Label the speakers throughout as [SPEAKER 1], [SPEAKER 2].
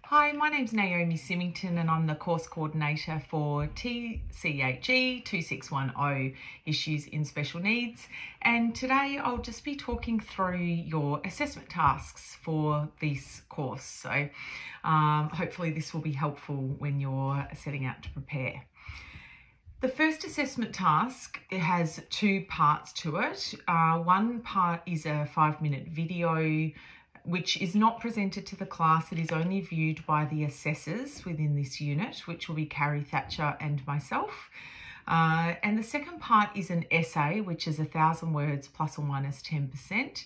[SPEAKER 1] Hi, my name's Naomi Symington and I'm the course coordinator for TCHE 2610 Issues in Special Needs, and today I'll just be talking through your assessment tasks for this course. So hopefully this will be helpful when you're setting out to prepare. The first assessment task, it has two parts to it. One part is a 5-minute video which is not presented to the class. It is only viewed by the assessors within this unit, which will be Carrie, Thatcher and myself. And the second part is an essay, which is 1,000 words plus or minus 10%.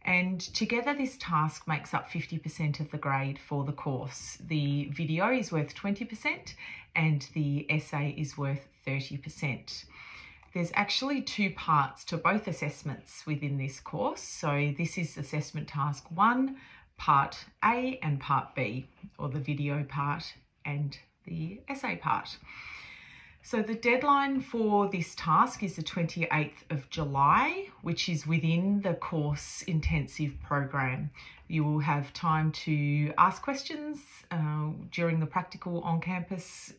[SPEAKER 1] And together this task makes up 50% of the grade for the course. The video is worth 20% and the essay is worth 30%. There's actually two parts to both assessments within this course. So this is assessment task 1, part A and part B, or the video part and the essay part. So the deadline for this task is the 28th of July, which is within the course intensive program. You will have time to ask questions during the practical on-campus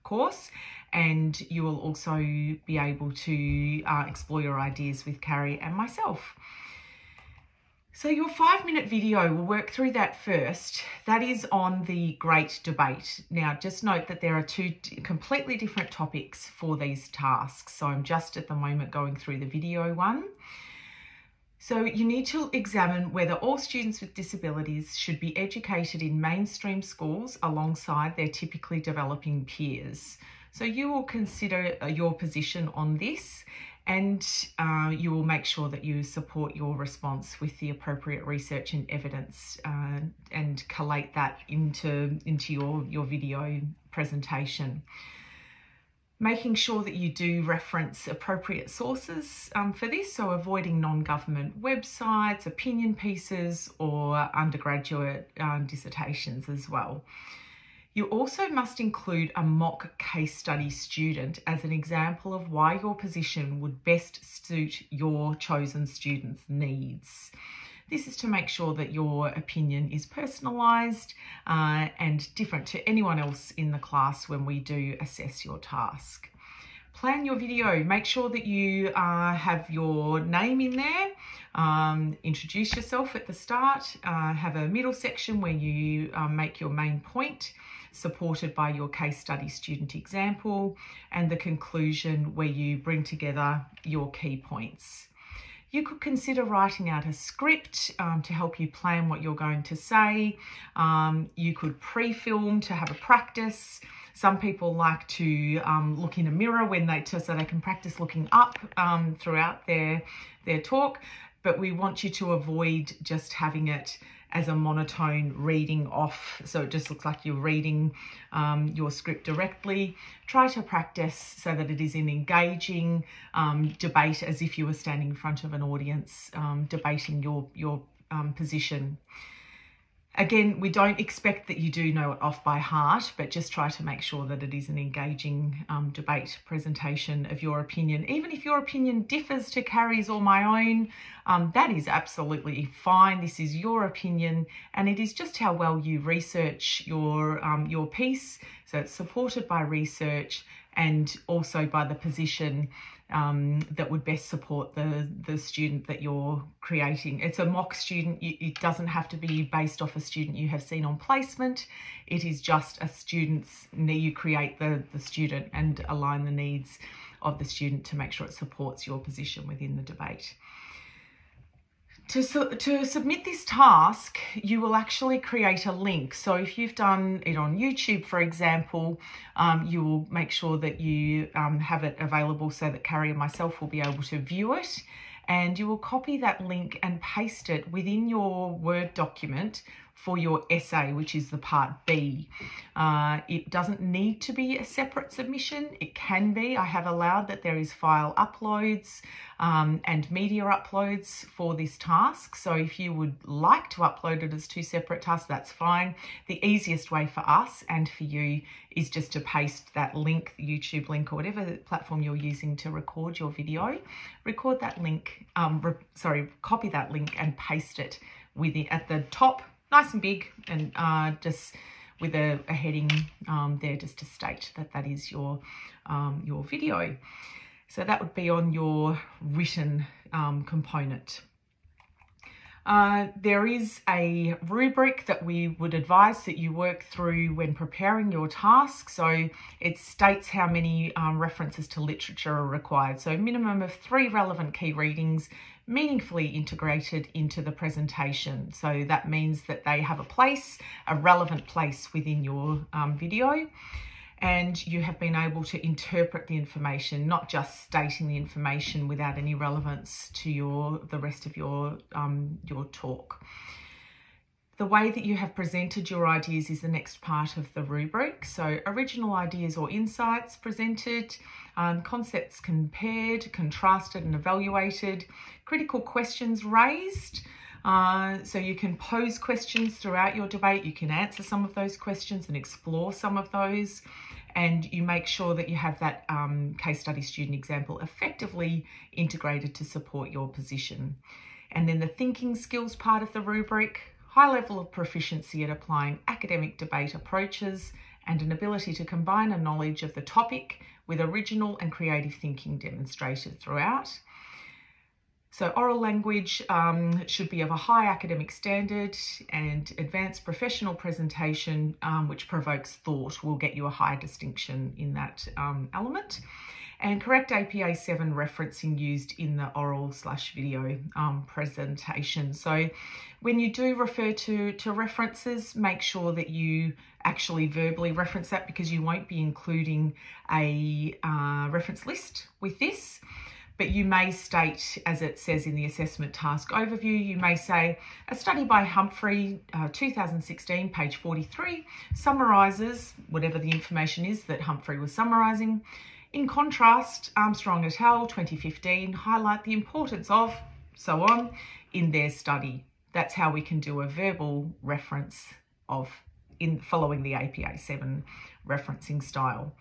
[SPEAKER 1] course, and you will also be able to explore your ideas with Carrie and myself. So your 5-minute video, we'll work through that first. That is on the Great Debate. Now, just note that there are two completely different topics for these tasks. So I'm just at the moment going through the video one. So you need to examine whether all students with disabilities should be educated in mainstream schools alongside their typically developing peers. So you will consider your position on this, and you will make sure that you support your response with the appropriate research and evidence and collate that into your video presentation. Making sure that you do reference appropriate sources for this, so avoiding non-government websites, opinion pieces or undergraduate dissertations as well. You also must include a mock case study student as an example of why your position would best suit your chosen student's needs. This is to make sure that your opinion is personalised and different to anyone else in the class when we do assess your task. Plan your video. Make sure that you have your name in there. Introduce yourself at the start. Have a middle section where you make your main point, supported by your case study student example, and the conclusion where you bring together your key points. You could consider writing out a script to help you plan what you're going to say. You could pre-film to have a practice. Some people like to look in a mirror so they can practice looking up throughout their talk, but we want you to avoid just having it as a monotone reading off, so it just looks like you're reading your script directly. Try to practice so that it is an engaging debate, as if you were standing in front of an audience debating your position. Again, we don't expect that you do know it off by heart, but just try to make sure that it is an engaging debate presentation of your opinion. Even if your opinion differs to Carrie's or my own, that is absolutely fine. This is your opinion, and it is just how well you research your piece. So it's supported by research and also by the position that would best support the student that you're creating. It's a mock student. It doesn't have to be based off a student you have seen on placement. It is just a student's need. You create the student and align the needs of the student to make sure it supports your position within the debate. To submit this task, you will actually create a link. So if you've done it on YouTube, for example, you will make sure that you have it available so that Carrie and myself will be able to view it. And you will copy that link and paste it within your Word document for your essay, which is the part B. It doesn't need to be a separate submission. It can be. I have allowed that there is file uploads and media uploads for this task. So if you would like to upload it as two separate tasks, that's fine. The easiest way for us and for you is just to paste that link, the YouTube link or whatever platform you're using to record your video. Record that link, copy that link and paste it at the top nice and big, and just with a heading there just to state that that is your video. So that would be on your written component. There is a rubric that we would advise that you work through when preparing your task. So it states how many references to literature are required. So a minimum of 3 relevant key readings meaningfully integrated into the presentation. So that means that they have a relevant place within your video. And you have been able to interpret the information, not just stating the information without any relevance to the rest of your talk. The way that you have presented your ideas is the next part of the rubric. So original ideas or insights presented, concepts compared, contrasted and evaluated, critical questions raised. So you can pose questions throughout your debate. You can answer some of those questions and explore some of those. And you make sure that you have that case study student example effectively integrated to support your position. And then the thinking skills part of the rubric, high level of proficiency at applying academic debate approaches and an ability to combine a knowledge of the topic with original and creative thinking demonstrated throughout. So oral language should be of a high academic standard, and advanced professional presentation, which provokes thought, will get you a high distinction in that element. And correct APA 7 referencing used in the oral/video presentation. So when you do refer to references, make sure that you actually verbally reference that, because you won't be including a reference list with this. But you may state, as it says in the assessment task overview, you may say, a study by Humphrey, 2016, page 43, summarises whatever the information is that Humphrey was summarising. In contrast, Armstrong et al., 2015, highlight the importance of, so on, in their study. That's how we can do a verbal reference following the APA 7 referencing style.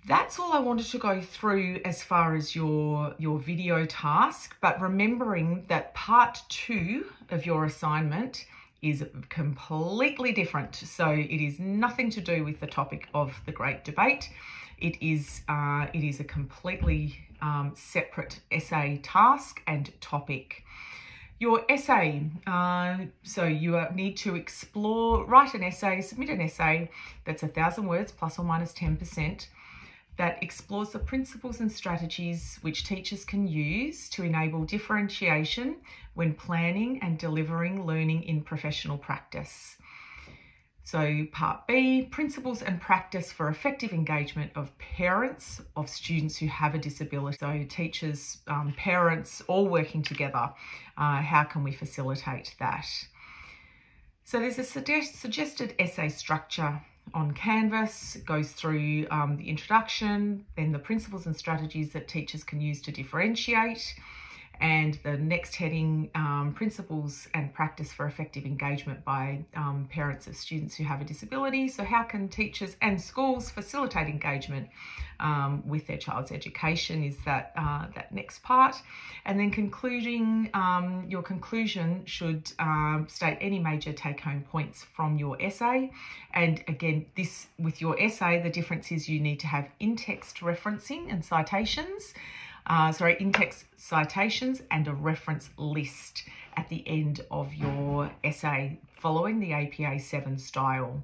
[SPEAKER 1] That's all I wanted to go through as far as your video task, but remembering that part 2 of your assignment is completely different. So it is nothing to do with the topic of the Great Debate. It is a completely separate essay task and topic. Your essay, so you need to write an essay, submit an essay that's 1,000 words plus or minus 10%. That explores the principles and strategies which teachers can use to enable differentiation when planning and delivering learning in professional practice. So part B, principles and practice for effective engagement of parents of students who have a disability. So teachers, parents, all working together. How can we facilitate that? So there's a suggested essay structure on Canvas. It goes through the introduction, then the principles and strategies that teachers can use to differentiate, and the next heading, principles and practice for effective engagement by parents of students who have a disability. So how can teachers and schools facilitate engagement with their child's education is that next part. And then concluding, your conclusion should state any major take-home points from your essay. And again, with your essay, the difference is you need to have in-text referencing and citations. In-text citations and a reference list at the end of your essay following the APA 7 style.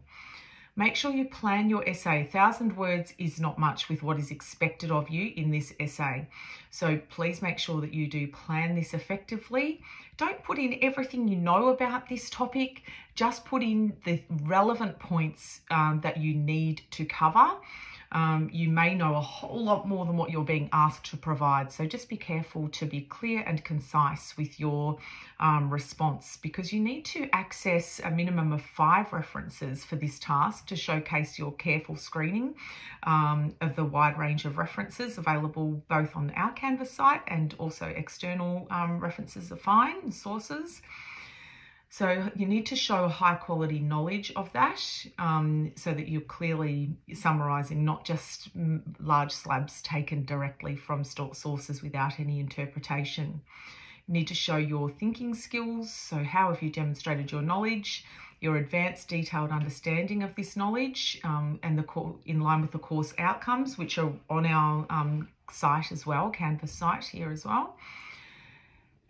[SPEAKER 1] Make sure you plan your essay. 1,000 words is not much with what is expected of you in this essay. So please make sure that you do plan this effectively. Don't put in everything you know about this topic. Just put in the relevant points that you need to cover. You may know a whole lot more than what you're being asked to provide. So just be careful to be clear and concise with your response, because you need to access a minimum of 5 references for this task to showcase your careful screening of the wide range of references available both on our Canvas site and also external references are fine, sources. So you need to show a high quality knowledge of that so that you're clearly summarising, not just large slabs taken directly from sources without any interpretation. You need to show your thinking skills. So how have you demonstrated your knowledge, your advanced detailed understanding of this knowledge, and in line with the course outcomes, which are on our site as well, Canvas site here as well.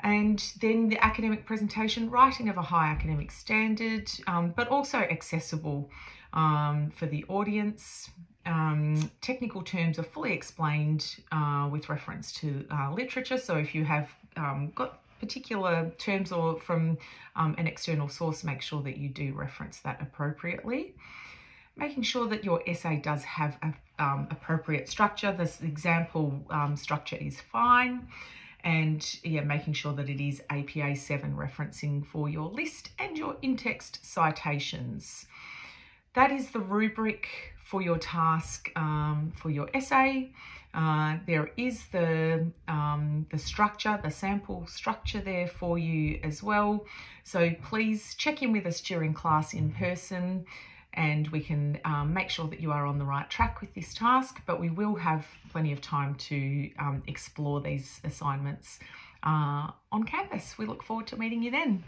[SPEAKER 1] And then the academic presentation, writing of a high academic standard, but also accessible for the audience. Technical terms are fully explained with reference to literature. So if you have got particular terms or from an external source, make sure that you do reference that appropriately. Making sure that your essay does have a appropriate structure. This example structure is fine. And yeah, making sure that it is APA 7 referencing for your list and your in-text citations. That is the rubric for your task for your essay. There is the structure, the sample structure there for you as well. So please check in with us during class in person, and we can make sure that you are on the right track with this task, but we will have plenty of time to explore these assignments on Canvas. We look forward to meeting you then.